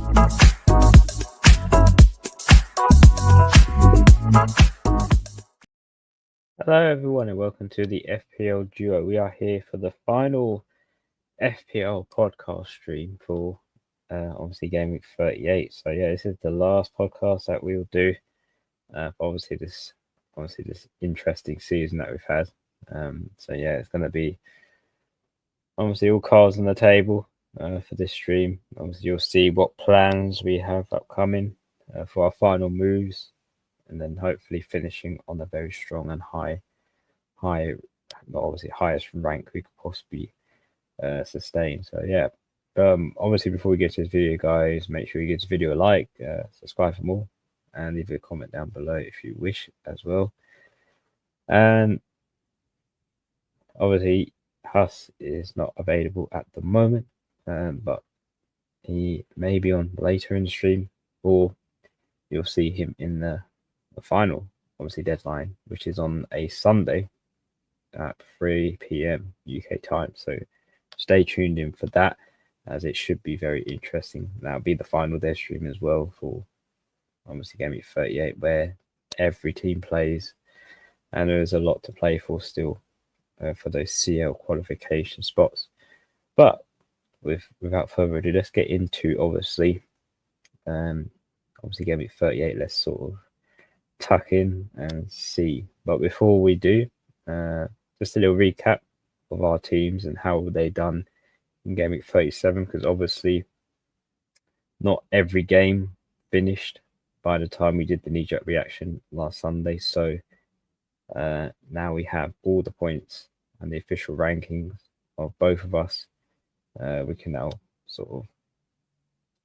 Hello everyone and welcome to the FPL Duo. We are here for the final FPL podcast stream for obviously Gameweek 38. So yeah, this is the last podcast that we'll do for obviously this interesting season that we've had. So yeah, it's going to be obviously all cards on the table for this stream. Obviously you'll see what plans we have upcoming for our final moves, and then hopefully finishing on a very strong and high, obviously highest rank we could possibly sustain. So yeah, obviously before we get to this video, guys, make sure you give this video a like, subscribe for more, and leave a comment down below if you wish as well. And obviously Huss is not available at the moment, but he may be on later in the stream, or you'll see him in the final obviously deadline, which is on a Sunday at 3 p.m. UK time. So stay tuned in for that, as it should be very interesting. That'll be the final day stream as well for obviously Gameweek 38, where every team plays, and there's a lot to play for still for those CL qualification spots. But without further ado, let's get into obviously Gameweek 38. Let's sort of tuck in and see. But before we do, just a little recap of our teams and how they done in Gameweek 37, because obviously not every game finished by the time we did the knee-jerk reaction last Sunday. So now we have all the points and the official rankings of both of us. We can now sort of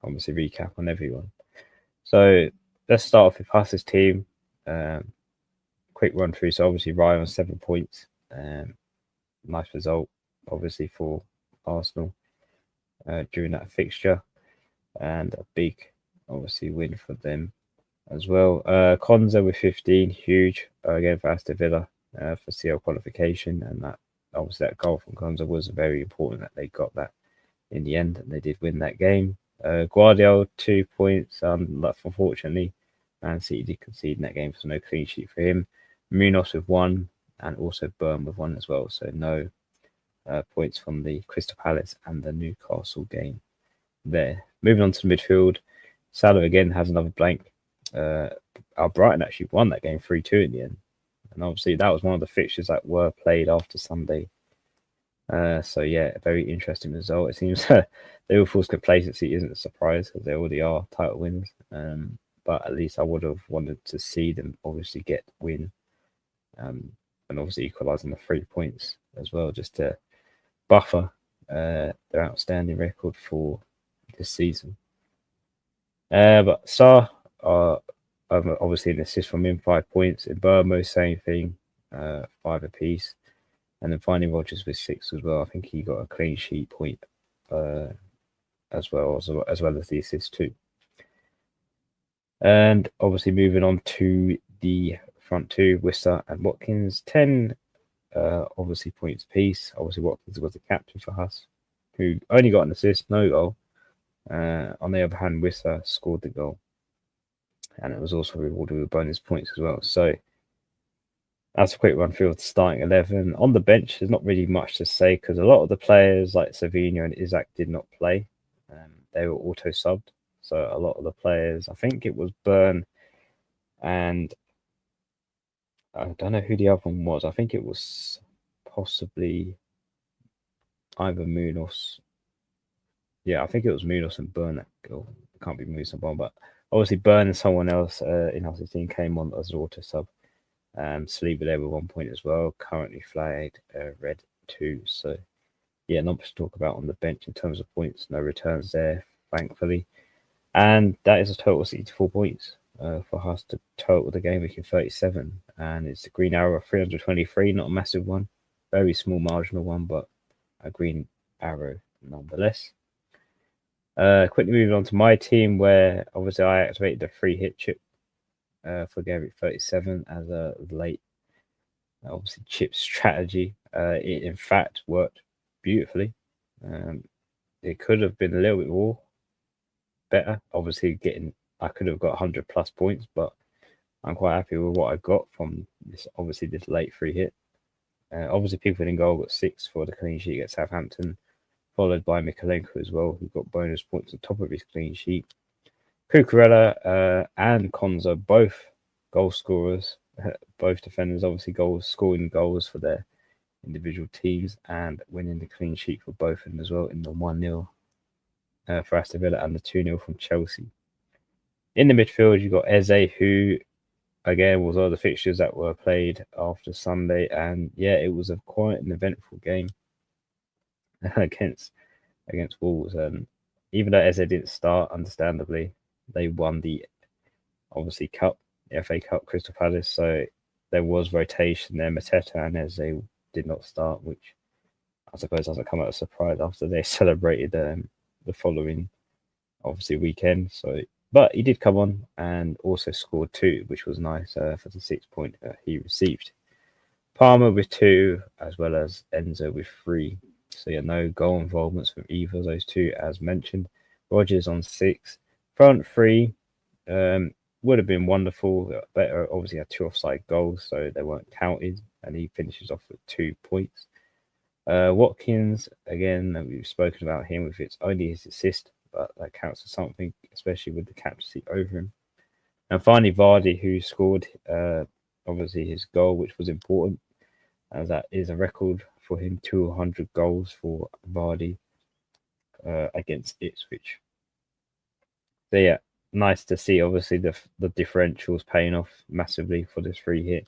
obviously recap on everyone. So let's start off with Huss's team. Quick run through. So obviously Ryan on 7 points. Nice result, obviously, for Arsenal during that fixture, and a big, obviously, win for them as well. Konza with 15, huge again for Aston Villa for CL qualification, and that obviously that goal from Konza was very important that they got that in the end, and they did win that game. Guardiola 2 points. Unfortunately, Man City did concede in that game, so no clean sheet for him. Munoz with 1, and also Burn with 1 as well. So no points from the Crystal Palace and the Newcastle game there. Moving on to the midfield, Salah again has another blank. Our Brighton actually won that game 3-2 in the end. And obviously that was one of the fixtures that were played after Sunday. So yeah, a very interesting result. It seems Liverpool's complacency isn't a surprise, because they already are title winners. But at least I would have wanted to see them obviously get win, and obviously equalise on the 3 points as well, just to buffer their outstanding record for this season. But Sarr, obviously an assist from him, 5 points. In Burmo, same thing, 5 apiece. And then finally Rodgers with 6 as well. I think he got a clean sheet point as well as the assist too. And obviously moving on to the front two, Wissa and Watkins, 10 obviously points apiece. Obviously Watkins was the captain for us, who only got an assist, no goal. On the other hand, Wissa scored the goal, and it was also rewarded with bonus points as well. So that's a quick run through of the starting 11. On the bench, there's not really much to say, because a lot of the players like Savinho and Isaac did not play. They were auto-subbed. So a lot of the players, I think it was Burn, and I don't know who the other one was. I think it was possibly either Munoz. Yeah, I think it was Munoz and Burn that goal. It can't be Munoz and Burn, but obviously Burn and someone else in our team came on as an auto-sub. Saliba there with 1 point as well, currently flagged red 2. So yeah, not much to talk about on the bench in terms of points. No returns there, thankfully. And that is a total of 64 points for us to total the game week in 37. And it's a green arrow of 323, not a massive one. Very small marginal one, but a green arrow nonetheless. Quickly moving on to my team, where obviously I activated the free hit chip for Gameweek 37 as a late obviously chip strategy. It in fact worked beautifully. It could have been a little bit more, better. Obviously, I could have got 100 plus points, but I'm quite happy with what I got from this. Obviously, this late free hit. Obviously, Pickford in goal got 6 for the clean sheet at Southampton, followed by Mikalenko as well, who got bonus points on top of his clean sheet. Cucurella and Konza, both goal scorers, both defenders, obviously scoring goals for their individual teams and winning the clean sheet for both of them as well in the 1-0 for Aston Villa and the 2-0 from Chelsea. In the midfield, you got Eze, who again was all the fixtures that were played after Sunday, and yeah, it was quite an eventful game against Wolves. And even though Eze didn't start, understandably, they won the obviously cup, the FA Cup, Crystal Palace. So there was rotation there. Mateta and Eze did not start, which I suppose doesn't come as a surprise after they celebrated the following obviously weekend. So, but he did come on and also scored 2, which was nice for the 6 point he received. Palmer with 2, as well as Enzo with 3. So yeah, no goal involvements from either of those two, as mentioned. Rogers on 6. Front 3 would have been wonderful. Better, obviously, had 2 offside goals, so they weren't counted, and he finishes off with 2 points. Watkins, again, we've spoken about him with it's only his assist, but that counts for something, especially with the captaincy over him. And finally, Vardy, who scored obviously his goal, which was important, as that is a record for him, 200 goals for Vardy against Ipswich. So yeah, nice to see. Obviously, the differentials paying off massively for this free hit.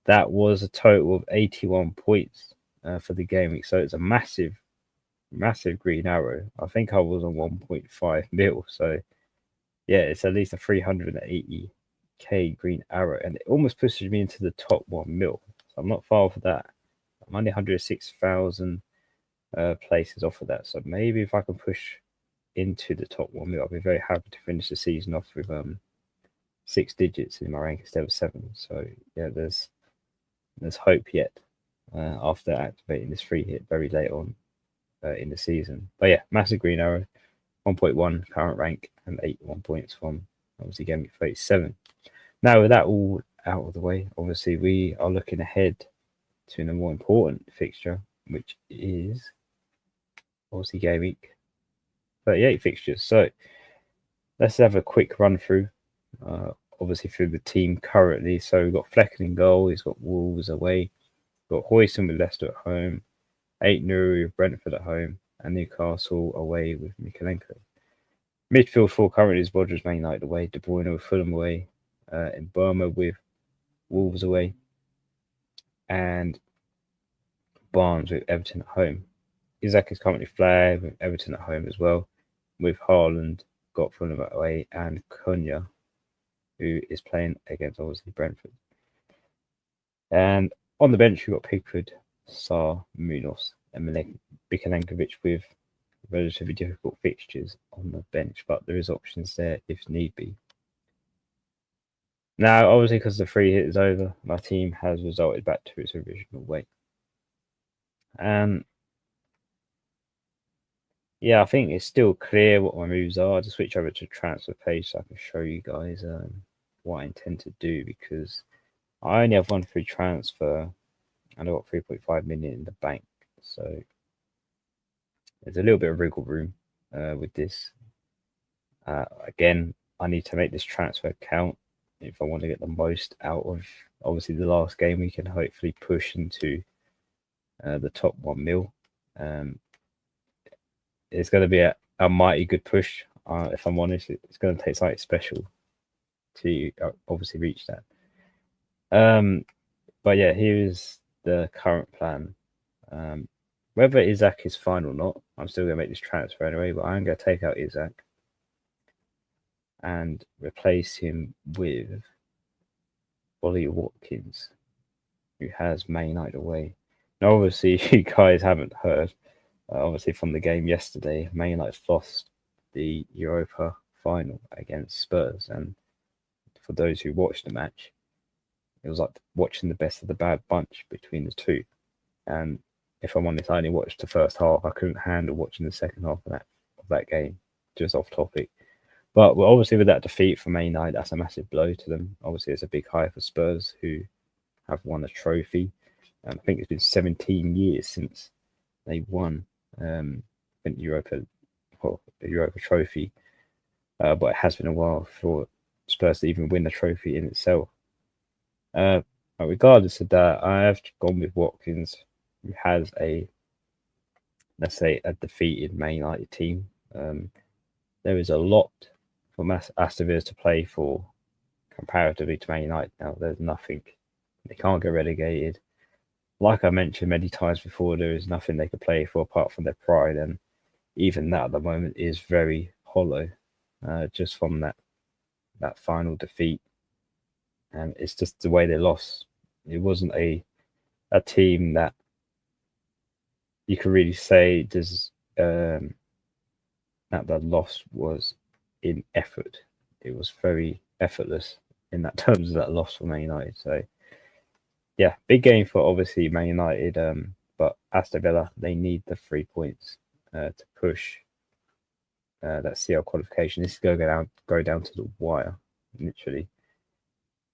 That was a total of 81 points for the game week. So it's a massive green arrow. I think I was on 1.5 mil. So yeah, it's at least a 380k green arrow, and it almost pushes me into the top 1 mil. So I'm not far for that. I'm only 106,000 places off of that. So maybe if I can push into the top 1 mil, I'll be very happy to finish the season off with 6 digits in my rank instead of 7. So yeah, there's hope yet after activating this free hit very late on in the season. But yeah, massive green arrow, 1.1 current rank, and 81 points from obviously Gameweek 37. Now with that all out of the way, obviously we are looking ahead to the more important fixture, which is obviously Gameweek 38 fixtures. So let's have a quick run through. Obviously through the team currently. So we've got Flecken in goal. He's got Wolves away. We've got Hoyson with Leicester at home. 8-0 with Brentford at home. And Newcastle away with Mikalenko. Midfield 4 currently is Rodgers, Man United away. De Bruyne with Fulham away. In Burma with Wolves away. And Barnes with Everton at home. Isaac is currently flagged with Everton at home as well. With Haaland got Fulham away. And Cunha, who is playing against obviously Brentford. And on the bench, we've got Pickford, Sarr, Munoz, and Mikalenkovic with relatively difficult fixtures on the bench, but there is options there if need be. Now, obviously, because the free hit is over, my team has resulted back to its original weight. And yeah, I think it's still clear what my moves are. I'll just switch over to transfer page so I can show you guys what I intend to do, because I only have one free transfer and I've got 3.5 million in the bank. So there's a little bit of wriggle room with this. Again, I need to make this transfer count if I want to get the most out of obviously the last game. We can hopefully push into the top 1 mil. It's going to be a mighty good push. If I'm honest, it's going to take something special to obviously reach that. But yeah, here is the current plan. Whether Isaac is fine or not, I'm still going to make this transfer anyway, but I'm going to take out Isaac and replace him with Ollie Watkins, who has Man United away. Now, obviously, you guys haven't heard, obviously, from the game yesterday, Man United lost the Europa final against Spurs. And for those who watched the match, it was like watching the best of the bad bunch between the two. And if I'm honest, I only watched the first half. I couldn't handle watching the second half of that game, just off topic. But well, obviously with that defeat for Man United, that's a massive blow to them. Obviously, it's a big high for Spurs, who have won a trophy. I think it's been 17 years since they won the Europa trophy. But it has been a while for Spurs to even win the trophy in itself. But regardless of that, I have gone with Watkins, who has let's say, a defeated Man United team. There is a lot for Aston Villa to play for comparatively to Man United now. There's nothing. They can't get relegated. Like I mentioned many times before, there is nothing they could play for apart from their pride, and even that at the moment is very hollow, just from that final defeat. And it's just the way they lost. It wasn't a team that you could really say that the loss was in effort. It was very effortless in that terms of that loss for Man United. So yeah, big game for obviously Man United, but Aston Villa, they need the 3 points to push that CL qualification. This is going to go down to the wire, literally,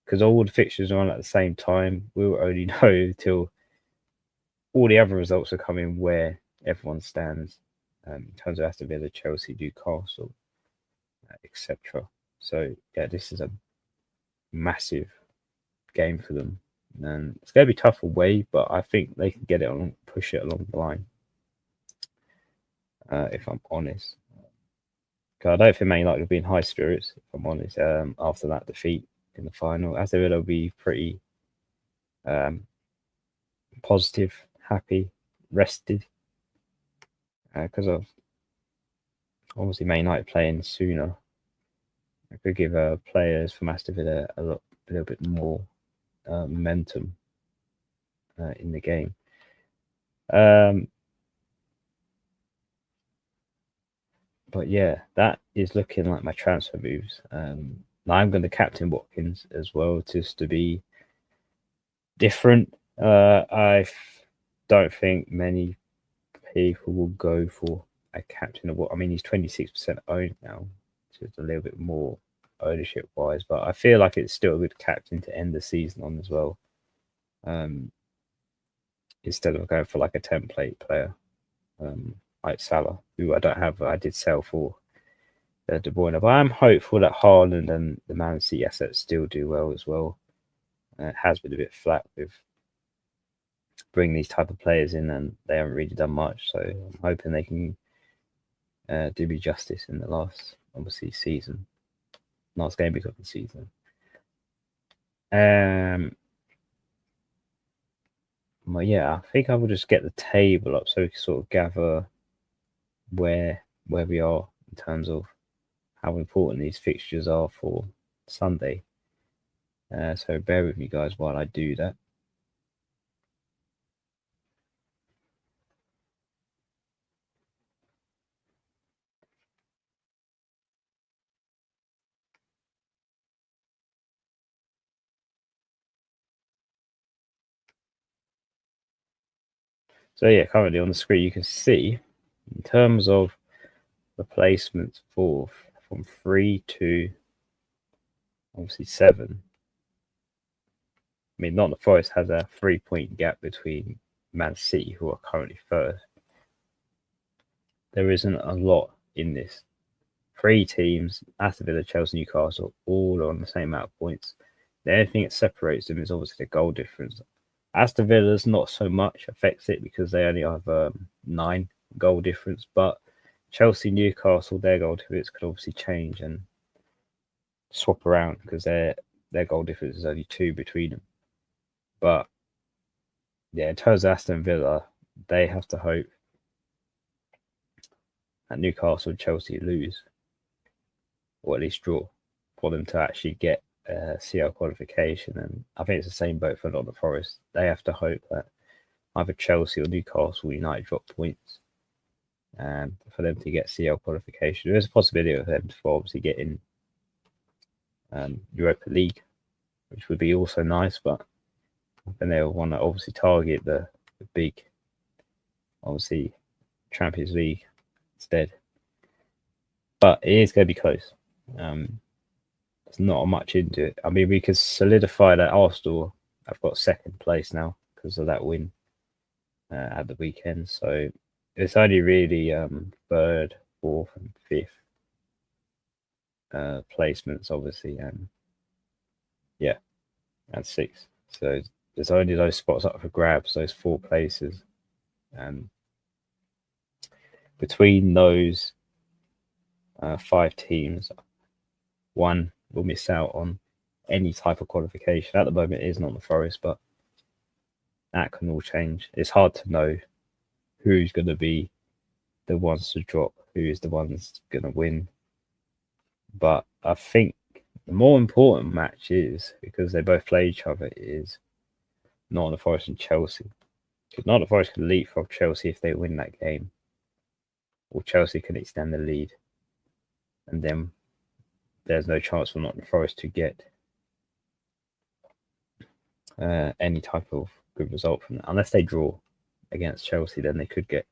because all the fixtures are on at the same time. We will only know till all the other results are coming where everyone stands in terms of Aston Villa, Chelsea, Newcastle, etc. So yeah, this is a massive game for them. And it's going to be tough away, but I think they can get it on, push it along the line. If I'm honest, because I don't think Man United will be in high spirits. If I'm honest, after that defeat in the final, Aston Villa will be pretty positive, happy, rested, because of obviously Man United playing sooner. I could give players from Aston Villa a little bit more momentum in the game. But yeah, that is looking like my transfer moves. Now I'm going to captain Watkins as well, just to be different. I don't think many people will go for a captain of what. I mean, he's 26% owned now, so it's a little bit more ownership wise, but I feel like it's still a good captain to end the season on as well. Instead of going for like a template player like Salah, who I don't have. I did sell for De Bruyne, but I'm hopeful that Haaland and the Man City assets still do well as well. It has been a bit flat with bringing these type of players in, and they haven't really done much. So I'm hoping they can do me justice in the last, obviously, last game of the season. Well, yeah, I think I will just get the table up so we can sort of gather where we are in terms of how important these fixtures are for Sunday. So bear with me, guys, while I do that. So yeah, currently on the screen you can see in terms of the placements from 3 to obviously 7. I mean, Nottingham Forest has a 3-point gap between Man City, who are currently first. There isn't a lot in this. 3 teams, Aston Villa, Chelsea, Newcastle, all on the same amount of points. The only thing that separates them is obviously the goal difference. Aston Villa's not so much affects it because they only have 9 goal difference, but Chelsea, Newcastle, their goal difference could obviously change and swap around because their goal difference is only 2 between them. But yeah, in terms of Aston Villa, they have to hope that Newcastle and Chelsea lose, or at least draw, for them to actually get CL qualification. And I think it's the same boat for Nottingham Forest. They have to hope that either Chelsea or Newcastle United drop points for them to get CL qualification. There's a possibility of them for obviously getting Europa League, which would be also nice, but then they'll want to obviously target the big, obviously, Champions League instead. But it is going to be close. There's not much into it. I mean, we could solidify that Arsenal have got second place now because of that win at the weekend. So it's only really third, fourth, and fifth placements, obviously, and sixth. So there's only those spots up for grabs, those 4 places, and between those 5 teams, one will miss out on any type of qualification. At the moment, it is not the Forest, but that can all change. It's hard to know who's going to be the ones to drop, who is the ones going to win. But I think the more important match is, because they both play each other, is Nottingham Forest and Chelsea. Because Nottingham Forest can leapfrog Chelsea if they win that game, or Chelsea can extend the lead, and then there's no chance for Nottingham Forest to get any type of good result from that. Unless they draw against Chelsea, then they could get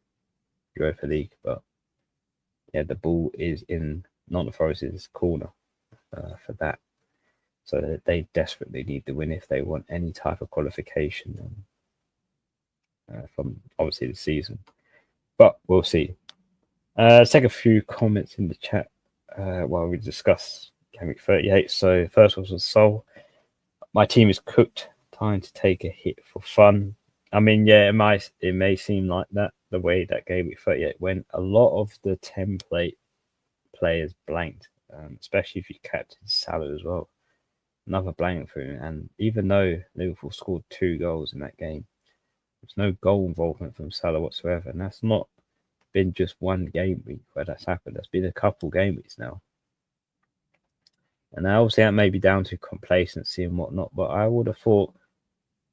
Europa League. But yeah, the ball is in Nottingham Forest's corner for that. So they desperately need the win if they want any type of qualification from obviously the season. But we'll see. Let's take a few comments in the chat while we discuss Gameweek 38. So first was Sol. My team is cooked. Time to take a hit for fun. I mean, yeah, it may seem like that, the way that Gameweek 38 went. A lot of the template players blanked, especially if you captain Salah as well. Another blank for him. And even though Liverpool scored 2 goals in that game, there's no goal involvement from Salah whatsoever. And that's not been just one game week where that's happened. That's been a couple game weeks now. And obviously that may be down to complacency and whatnot, but I would have thought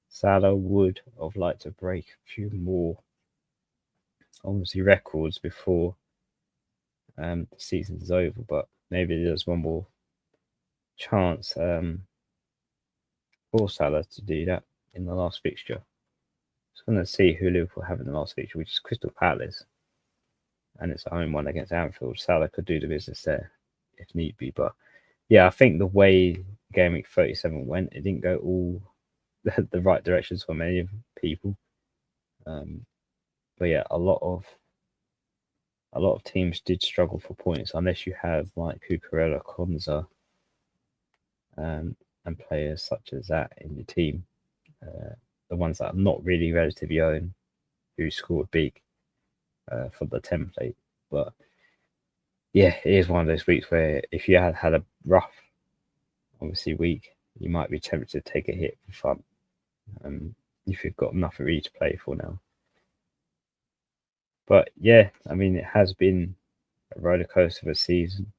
Salah would have liked to break a few more, obviously, records before the season is over. But maybe there's one more chance for Salah to do that in the last fixture. Just going to see who Liverpool have in the last fixture, which is Crystal Palace. And it's a home one against Anfield. Salah could do the business there if need be. But yeah, I think the way Gameweek 37 went, it didn't go all the right directions for many people. But yeah, a lot of teams did struggle for points unless you have like Cucurella, Konza, and players such as that in your team. The ones that are not really relatively owned, who scored big for the template. But yeah, it is one of those weeks where if you had a rough, obviously, week, you might be tempted to take a hit for fun. If you've got nothing really to play for now. But yeah, I mean, it has been a roller coaster of a season.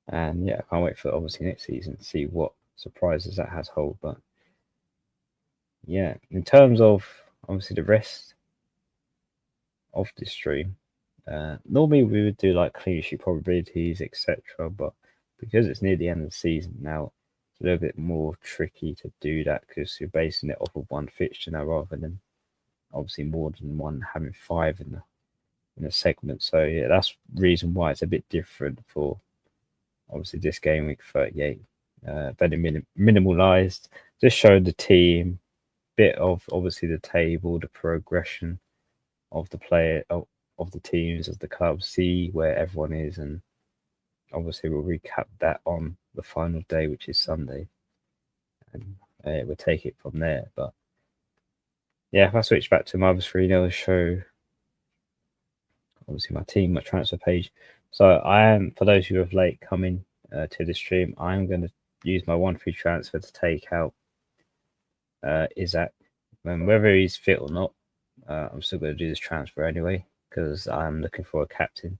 And yeah, I can't wait for obviously next season to see what surprises that has hold. But yeah, in terms of obviously the rest of this stream, normally we would do like clean sheet probabilities, etc. But because it's near the end of the season now, it's a little bit more tricky to do that because you're basing it off of one fixture now rather than obviously more than one, having 5 in a segment. So yeah, that's the reason why it's a bit different for obviously this game week 38. Very minimalized, just showed the team, bit of obviously the table, the progression of the player of the teams, of the clubs, see where everyone is, and obviously we'll recap that on the final day, which is Sunday, and we'll take it from there. But yeah, if I switch back to my other screen, I'll show obviously my team, my transfer page. So I am, for those who have late coming to the stream, I'm going to use my 1 free transfer to take out Isaac. And whether he's fit or not, I'm still going to do this transfer anyway because I'm looking for a captain.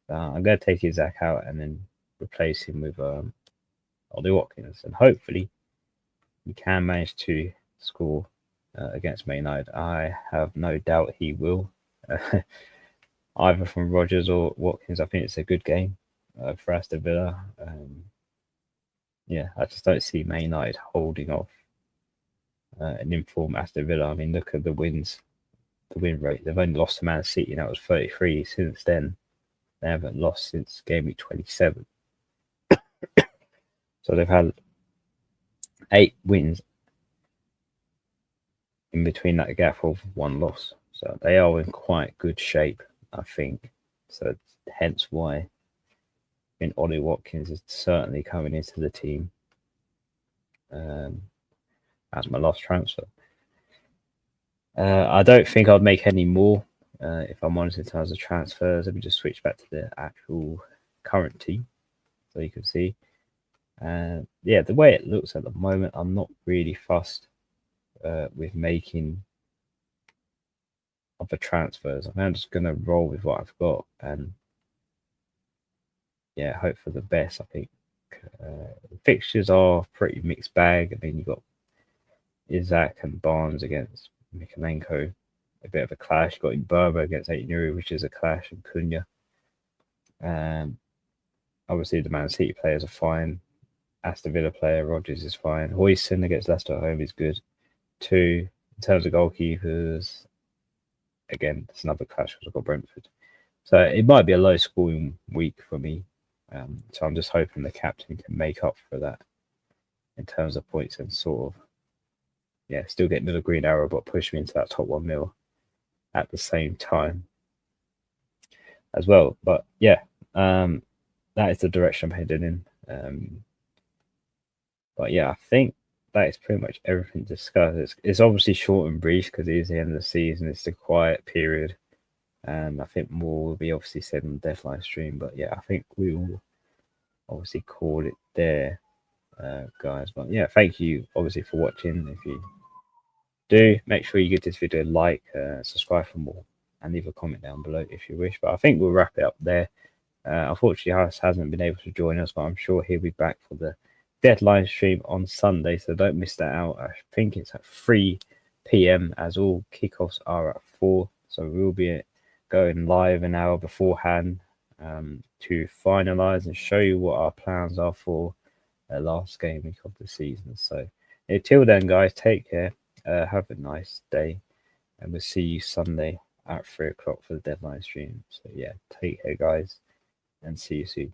I'm going to take Isaac out and then replace him with Ollie Watkins, and hopefully he can manage to score against Man United. I have no doubt he will. Either from Rodgers or Watkins, I think it's a good game for Aston Villa. Yeah, I just don't see Man United holding off an informed Aston Villa. I mean, look at the win rate. They've only lost to Man City, and that was 33 since then. They haven't lost since Gameweek 27. So they've had 8 wins in between that gap of 1 loss. So they are in quite good shape, I think. So hence why Ollie Watkins is certainly coming into the team as my last transfer. I don't think I'd make any more if I'm honest in terms of transfers. Let me just switch back to the actual current team so you can see. Yeah, the way it looks at the moment, I'm not really fussed with making other transfers. I'm just going to roll with what I've got and yeah, hope for the best. I think the fixtures are pretty mixed bag. I mean, you've got Isaac and Barnes against Mikalenko, a bit of a clash. You've got Imberba against Aït-Nouri, which is a clash, and Cunha. Obviously, the Man City players are fine. Aston Villa player Rodgers is fine. Hoyson against Leicester at home is good. 2, in terms of goalkeepers, again, it's another clash because I've got Brentford. So it might be a low scoring week for me. So I'm just hoping the captain can make up for that in terms of points and sort of, yeah, still get another green arrow, but push me into that top 1 mil at the same time as well. But yeah, that is the direction I'm heading in. But yeah, I think that is pretty much everything discussed. It's obviously short and brief because it is the end of the season. It's the quiet period. And I think more will be obviously said on the deadline stream. But yeah, I think we will obviously call it there, guys. But yeah, thank you obviously for watching. If you do, make sure you give this video a like, subscribe for more, and leave a comment down below if you wish. But I think we'll wrap it up there. Unfortunately, Harris hasn't been able to join us, but I'm sure he'll be back for the deadline stream on Sunday, so don't miss that out. I think it's at 3 p.m. as all kickoffs are at 4, so we'll be going live an hour beforehand to finalize and show you what our plans are for the last game week of the season. So until then, guys, take care, have a nice day, and we'll see you Sunday at 3 o'clock for the deadline stream. So yeah, take care, guys, and see you soon.